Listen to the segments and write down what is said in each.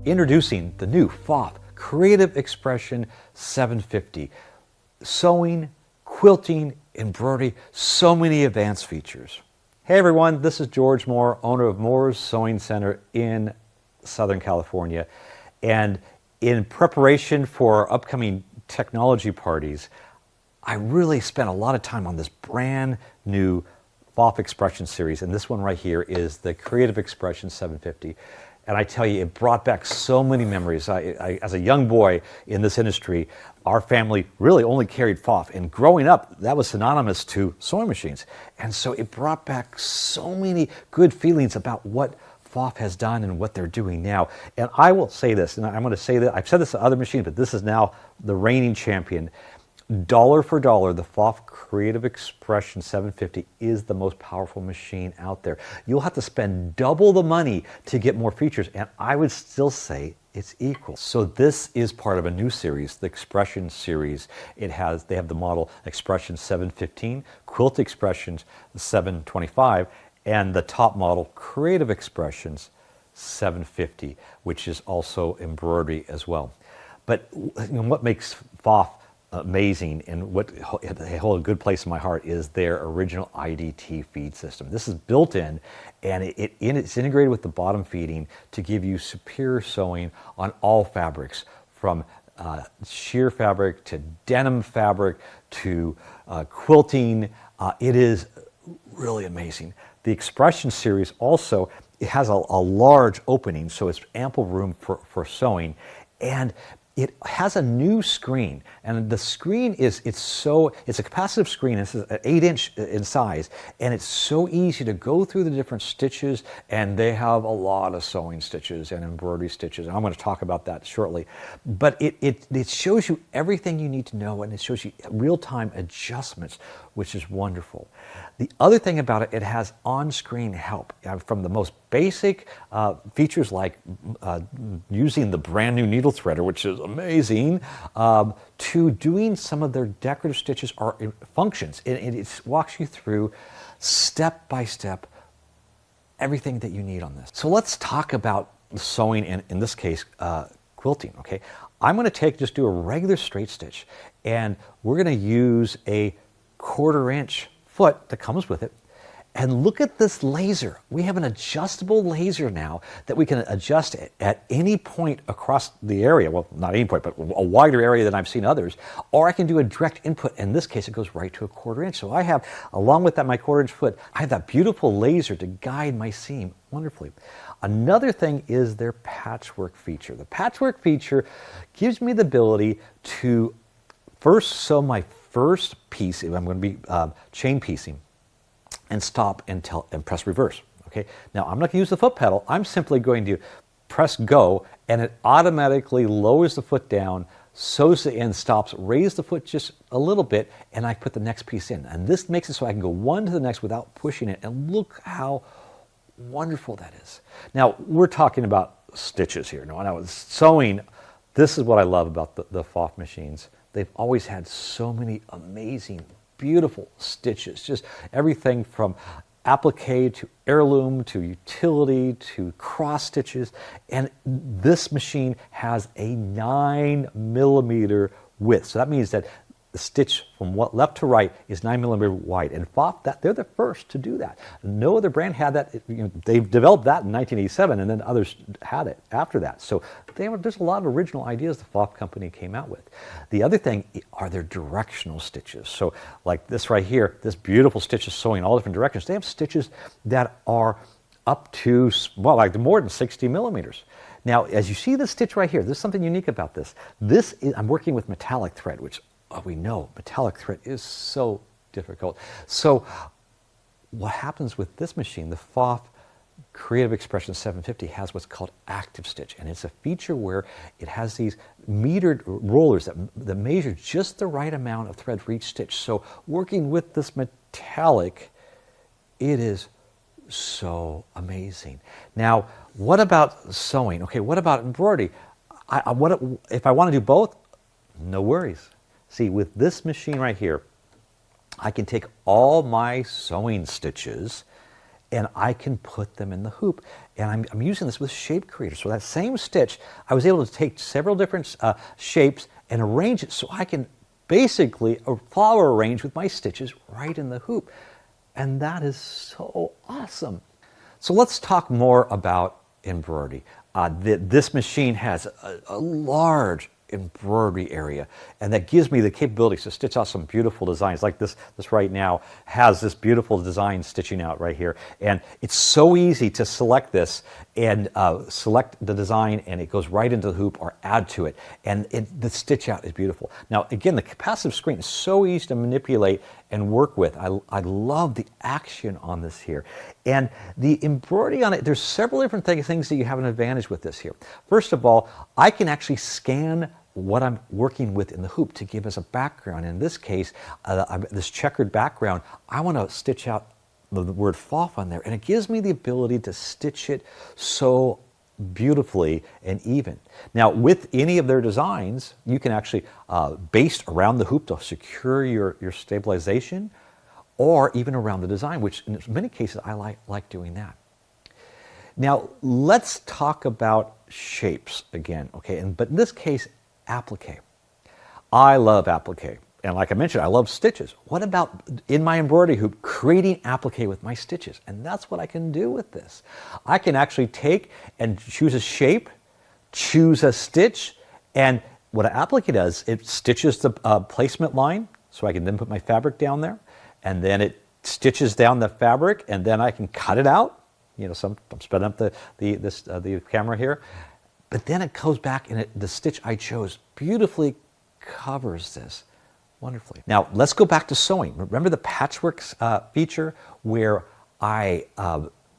Introducing the new FOF Creative Expression 750. Sewing, quilting, embroidery, so many advanced features. Hey everyone, this is George Moore, owner of Moore's Sewing Center in Southern California. And in preparation for upcoming technology parties, I really spent a lot of time on this brand new FOF Expression series. And this one right here is the Creative Expression 750. And I tell you, it brought back so many memories. As a young boy in this industry, our family really only carried FOF. And growing up, that was synonymous to sewing machines. And so it brought back so many good feelings about what FOF has done and what they're doing now. And I will say this, and I'm going to say that, I've said this to other machines, but this is now the reigning champion. Dollar for dollar, the FOF Creative Expression 750 is the most powerful machine out there. You'll have to spend double the money to get more features, and I would still say it's equal. So this is part of a new series, the Expression series. They have the model Expression 715, Quilt Expressions 725, and the top model Creative Expressions 750, which is also embroidery as well. But what makes FOF amazing and what they hold a good place in my heart is their original IDT feed system. This is built in, and it's integrated with the bottom feeding to give you superior sewing on all fabrics, from sheer fabric to denim fabric to quilting. It is really amazing. The Expression series also, it has a large opening, so it's ample room for sewing, and it has a new screen, and the screen it's a capacitive screen. It's 8-inch in size, and it's so easy to go through the different stitches, and they have a lot of sewing stitches and embroidery stitches, and I'm going to talk about that shortly. But it shows you everything you need to know, and it shows you real-time adjustments, which is wonderful. The other thing about it, it has on-screen help, from the most basic features like using the brand new needle threader, which is amazing, to doing some of their decorative stitches or functions. It walks you through step by step everything that you need on this. So let's talk about sewing, and in this case, quilting. Okay, I'm going to just do a regular straight stitch, and we're going to use a 1/4 inch foot that comes with it. And look at this laser. We have an adjustable laser now that we can adjust at any point across the area. Well, not any point, but a wider area than I've seen others. Or I can do a direct input. In this case, it goes right to a 1/4 inch. So I have, along with that, my 1/4 inch foot, I have that beautiful laser to guide my seam wonderfully. Another thing is their patchwork feature. The patchwork feature gives me the ability to first sew my first piece, if I'm going to be chain piecing, and stop and press reverse. Okay. Now I'm not going to use the foot pedal. I'm simply going to press go, and it automatically lowers the foot down, sews the end, stops, raise the foot just a little bit, and I put the next piece in. And this makes it so I can go one to the next without pushing it. And look how wonderful that is. Now we're talking about stitches here. Now sewing, this is what I love about the FOF machines. They've always had so many amazing, beautiful stitches. Just everything from applique to heirloom to utility to cross stitches. And this machine has a 9mm width. So that means that the stitch from left to right is 9mm wide. And FOF, they're the first to do that. No other brand had that. They've developed that in 1987, and then others had it after that. So there's a lot of original ideas the FOF company came out with. The other thing are their directional stitches. So like this right here, this beautiful stitch is sewing all different directions. They have stitches that are up to, well, like more than 60mm. Now, as you see this stitch right here, there's something unique about this. I'm working with metallic thread, which we know metallic thread is so difficult. So what happens with this machine, the FOF Creative Expression 750 has what's called active stitch, and it's a feature where it has these metered rollers that measure just the right amount of thread for each stitch. So working with this metallic, it is so amazing. Now, what about sewing? Okay, what about embroidery? If I want to do both, no worries. See, with this machine right here, I can take all my sewing stitches and I can put them in the hoop. And I'm using this with Shape Creator. So that same stitch, I was able to take several different shapes and arrange it so I can basically flower arrange with my stitches right in the hoop. And that is so awesome. So let's talk more about embroidery. This machine has a large embroidery area, and that gives me the capabilities to stitch out some beautiful designs. Like this right now has this beautiful design stitching out right here, and it's so easy to select this and select the design, and it goes right into the hoop or add to it, and the stitch out is beautiful. Now again, the capacitive screen is so easy to manipulate and work with. I love the action on this here, and the embroidery on it. There's several different things that you have an advantage with this here. First of all, I can actually scan what I'm working with in the hoop to give us a background. In this case, this checkered background, I want to stitch out the word FOF on there, and it gives me the ability to stitch it so beautifully and even. Now, with any of their designs, you can actually baste around the hoop to secure your stabilization, or even around the design, which in many cases I like doing that. Now, let's talk about shapes again, okay? But in this case, applique. I love applique. And like I mentioned, I love stitches. What about in my embroidery hoop, creating applique with my stitches? And that's what I can do with this. I can actually take and choose a shape, choose a stitch, and what an applique does, it stitches the placement line, so I can then put my fabric down there, and then it stitches down the fabric, and then I can cut it out. You know, I'm spreading up the camera here. But then it goes back, and the stitch I chose beautifully covers this wonderfully. Now, let's go back to sewing. Remember the patchwork feature where I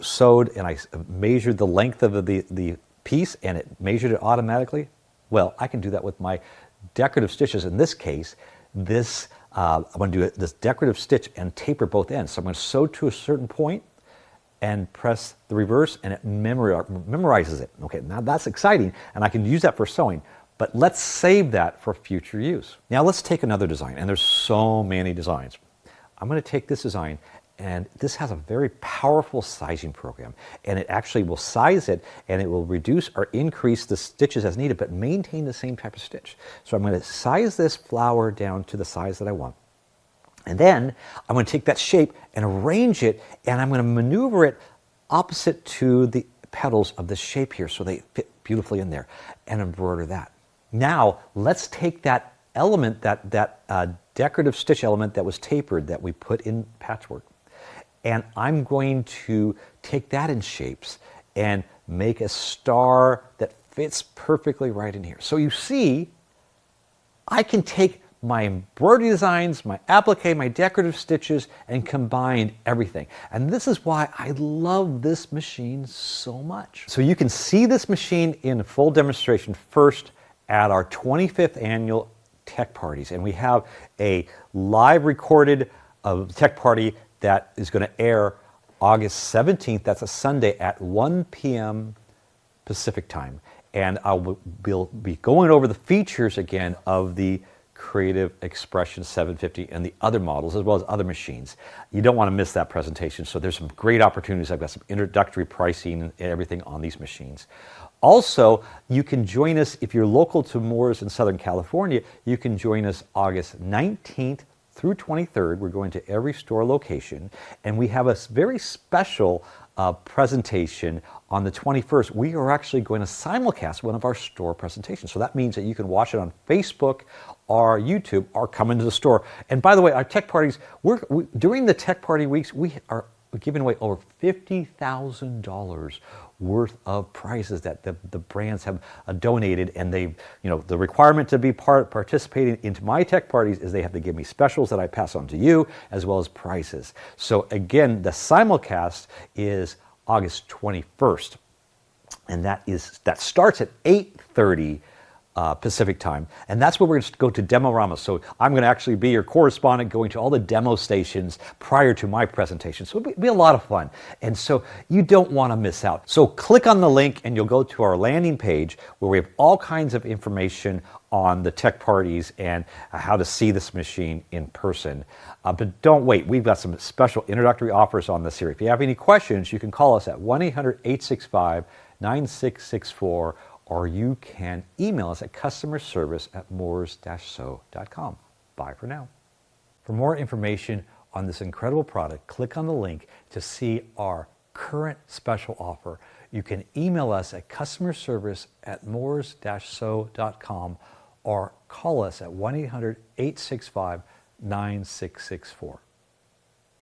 sewed and I measured the length of the piece and it measured it automatically? Well, I can do that with my decorative stitches. In this case, I'm going to do this decorative stitch and taper both ends. So I'm going to sew to a certain point and press the reverse, and it memorizes it. Okay, now that's exciting, and I can use that for sewing, but let's save that for future use. Now let's take another design, and there's so many designs. I'm going to take this design, and this has a very powerful sizing program, and it actually will size it, and it will reduce or increase the stitches as needed, but maintain the same type of stitch. So I'm going to size this flower down to the size that I want. And then I'm going to take that shape and arrange it, and I'm going to maneuver it opposite to the petals of the shape here so they fit beautifully in there, and embroider that. Now let's take that element, that decorative stitch element that was tapered that we put in patchwork, and I'm going to take that in shapes and make a star that fits perfectly right in here. So you see, I can take my embroidery designs, my applique, my decorative stitches, and combine everything. And this is why I love this machine so much. So you can see this machine in full demonstration first at our 25th annual tech parties. And we have a live recorded tech party that is going to air August 17th. That's a Sunday at 1 p.m. Pacific time. And we'll be going over the features again of the Creative Expression 750 and the other models, as well as other machines. You don't want to miss that presentation. So there's some great opportunities. I've got some introductory pricing and everything on these machines. Also, you can join us if you're local to Moores in Southern California. You can join us August 19th through 23rd. We're going to every store location, and we have a very special presentation on the 21st. We are actually going to simulcast one of our store presentations. So that means that you can watch it on Facebook or YouTube or come into the store. And by the way, our tech parties, during the tech party weeks, we are giving away over $50,000 worth of prizes that the brands have donated, and they've, the requirement to be participating into my tech parties is they have to give me specials that I pass on to you, as well as prizes. So again, the simulcast is August 21st, and that starts at 8:30 Pacific time. And that's where we're going to go to Demorama. So I'm going to actually be your correspondent going to all the demo stations prior to my presentation. So it'll be a lot of fun. And so you don't want to miss out. So click on the link and you'll go to our landing page where we have all kinds of information on the tech parties and how to see this machine in person. But don't wait, we've got some special introductory offers on this here. If you have any questions, you can call us at 1-800-865-9664, or you can email us at customerservice@moores-so.com. Bye for now. For more information on this incredible product, click on the link to see our current special offer. You can email us at customerservice@moores-so.com or call us at 1-800-865-9664.